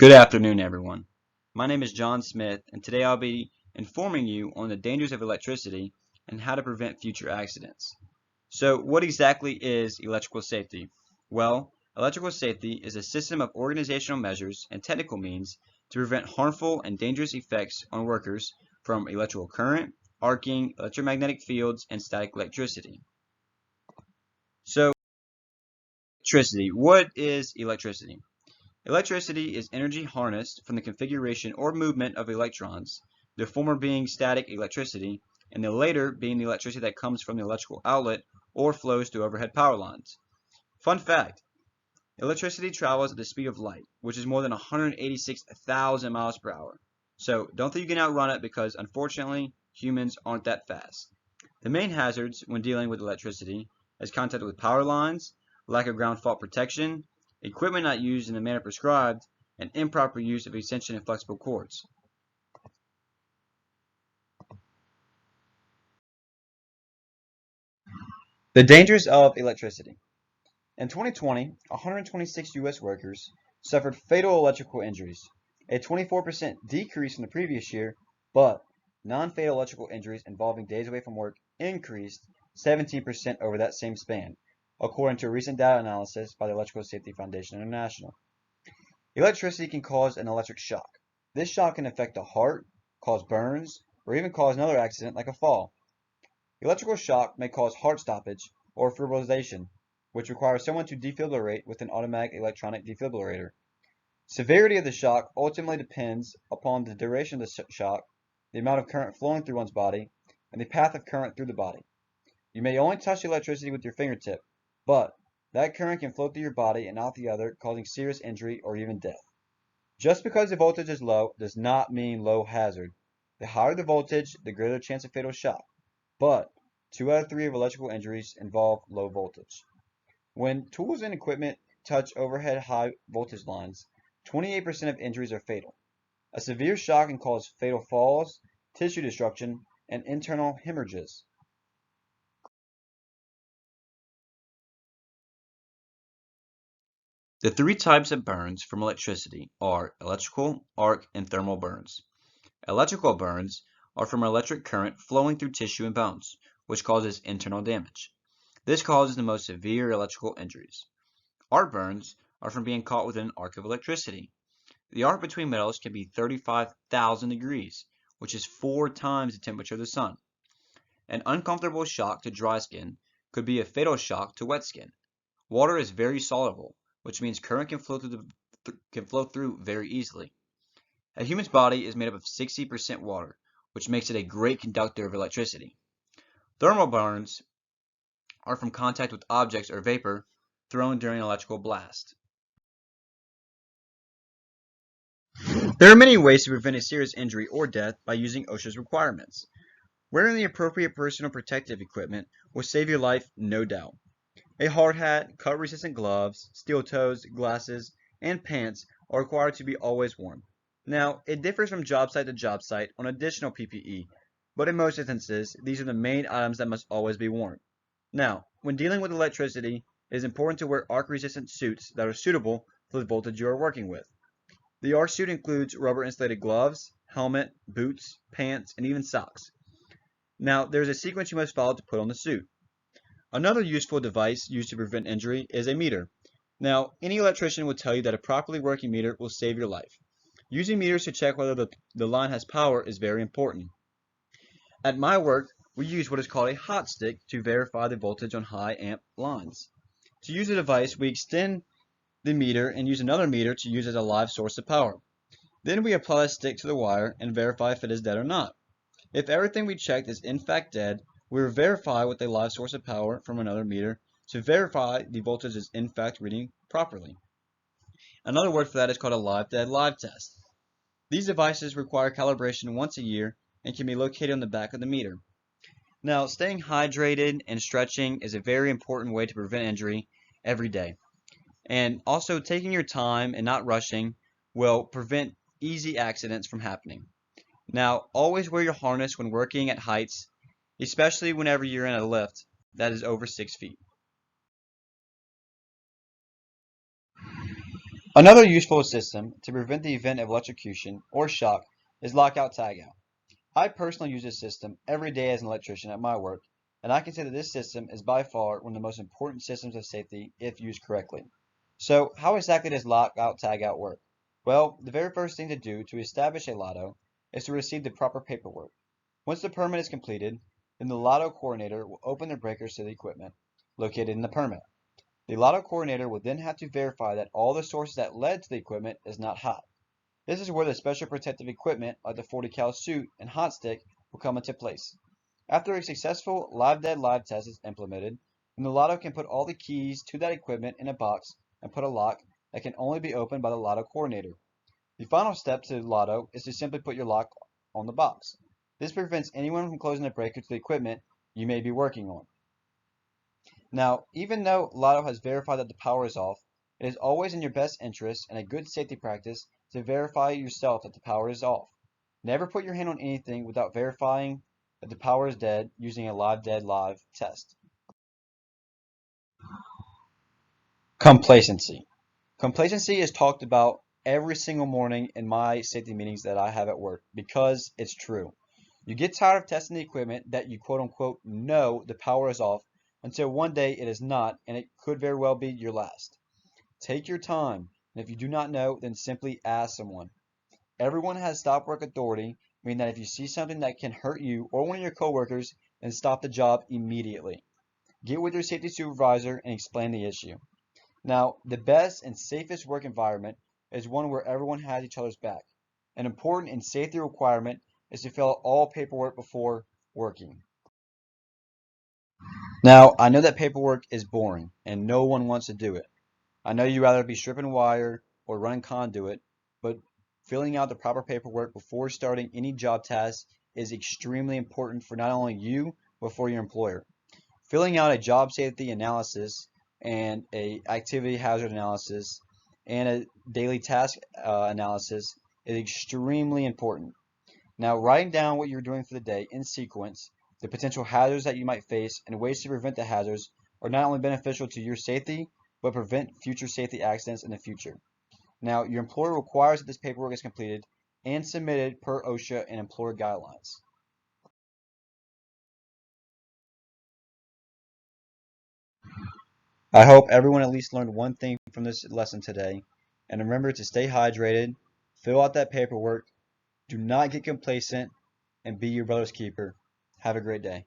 Good afternoon, everyone. My name is John Smith, and today I'll be informing you on the dangers of electricity and how to prevent future accidents. So, what exactly is electrical safety? Well, electrical safety is a system of organizational measures and technical means to prevent harmful and dangerous effects on workers from electrical current, arcing, electromagnetic fields, and static electricity. So, electricity. What is electricity? Electricity is energy harnessed from the configuration or movement of electrons, the former being static electricity, and the later being the electricity that comes from the electrical outlet or flows through overhead power lines. Fun fact, electricity travels at the speed of light, which is more than 186,000 miles per hour. So don't think you can outrun it because unfortunately humans aren't that fast. The main hazards when dealing with electricity is contact with power lines, lack of ground fault protection, equipment not used in the manner prescribed, and improper use of extension and flexible cords. The dangers of electricity. In 2020, 126 U.S. workers suffered fatal electrical injuries, a 24% decrease from the previous year, but non-fatal electrical injuries involving days away from work increased 17% over that same span, according to a recent data analysis by the Electrical Safety Foundation International. Electricity can cause an electric shock. This shock can affect the heart, cause burns, or even cause another accident like a fall. Electrical shock may cause heart stoppage or fibrillation, which requires someone to defibrillate with an automatic electronic defibrillator. Severity of the shock ultimately depends upon the duration of the shock, the amount of current flowing through one's body, and the path of current through the body. You may only touch the electricity with your fingertip, but that current can flow through your body and out the other, causing serious injury or even death. Just because the voltage is low does not mean low hazard. The higher the voltage, the greater the chance of fatal shock. But 2 out of 3 of electrical injuries involve low voltage. When tools and equipment touch overhead high voltage lines, 28% of injuries are fatal. A severe shock can cause fatal falls, tissue destruction, and internal hemorrhages. The three types of burns from electricity are electrical, arc, and thermal burns. Electrical burns are from electric current flowing through tissue and bones, which causes internal damage. This causes the most severe electrical injuries. Arc burns are from being caught within an arc of electricity. The arc between metals can be 35,000 degrees, which is 4 times the temperature of the sun. An uncomfortable shock to dry skin could be a fatal shock to wet skin. Water is very soluble, which means current can flow through very easily. A human's body is made up of 60% water, which makes it a great conductor of electricity. Thermal burns are from contact with objects or vapor thrown during an electrical blast. There are many ways to prevent a serious injury or death by using OSHA's requirements. Wearing the appropriate personal protective equipment will save your life, no doubt. A hard hat, cut-resistant gloves, steel toes, glasses, and pants are required to be always worn. Now, it differs from job site to job site on additional PPE, but in most instances, these are the main items that must always be worn. Now, when dealing with electricity, it is important to wear arc-resistant suits that are suitable for the voltage you are working with. The arc suit includes rubber-insulated gloves, helmet, boots, pants, and even socks. Now, there is a sequence you must follow to put on the suit. Another useful device used to prevent injury is a meter. Now, any electrician will tell you that a properly working meter will save your life. Using meters to check whether the line has power is very important. At my work, we use what is called a hot stick to verify the voltage on high amp lines. To use the device, we extend the meter and use another meter to use as a live source of power. Then we apply the stick to the wire and verify if it is dead or not. If everything we checked is in fact dead, we will verify with a live source of power from another meter to verify the voltage is in fact reading properly. Another word for that is called a live dead live test. These devices require calibration once a year and can be located on the back of the meter. Now, staying hydrated and stretching is a very important way to prevent injury every day. And also taking your time and not rushing will prevent easy accidents from happening. Now, always wear your harness when working at heights, especially whenever you're in a lift that is over 6 feet. Another useful system to prevent the event of electrocution or shock is lockout-tagout. I personally use this system every day as an electrician at my work, and I can say that this system is by far one of the most important systems of safety if used correctly. So, how exactly does lockout-tagout work? Well, the very first thing to do to establish a lotto is to receive the proper paperwork. Once the permit is completed, then the lotto coordinator will open the breakers to the equipment located in the permit. The lotto coordinator will then have to verify that all the sources that led to the equipment is not hot. This is where the special protective equipment like the 40 cal suit and hot stick will come into place. After a successful live dead live test is implemented, then the lotto can put all the keys to that equipment in a box and put a lock that can only be opened by the lotto coordinator. The final step to the lotto is to simply put your lock on the box. This prevents anyone from closing the breaker to the equipment you may be working on. Now, even though Lotto has verified that the power is off, it is always in your best interest and a good safety practice to verify yourself that the power is off. Never put your hand on anything without verifying that the power is dead using a live dead live test. Complacency. Complacency is talked about every single morning in my safety meetings that I have at work because it's true. You get tired of testing the equipment that you quote unquote know the power is off until one day it is not, and it could very well be your last. Take your time, and if you do not know, then simply ask someone. Everyone has stop work authority, meaning that if you see something that can hurt you or one of your coworkers, then stop the job immediately. Get with your safety supervisor and explain the issue. Now, the best and safest work environment is one where everyone has each other's back. An important and safety requirement is to fill out all paperwork before working. Now, I know that paperwork is boring and no one wants to do it. I know you'd rather be stripping wire or running conduit, but filling out the proper paperwork before starting any job task is extremely important for not only you, but for your employer. Filling out a job safety analysis and a activity hazard analysis and a daily task analysis is extremely important. Now, writing down what you're doing for the day in sequence, the potential hazards that you might face, and ways to prevent the hazards are not only beneficial to your safety, but prevent future safety accidents in the future. Now, your employer requires that this paperwork is completed and submitted per OSHA and employer guidelines. I hope everyone at least learned one thing from this lesson today. And remember to stay hydrated, fill out that paperwork, do not get complacent, and be your brother's keeper. Have a great day.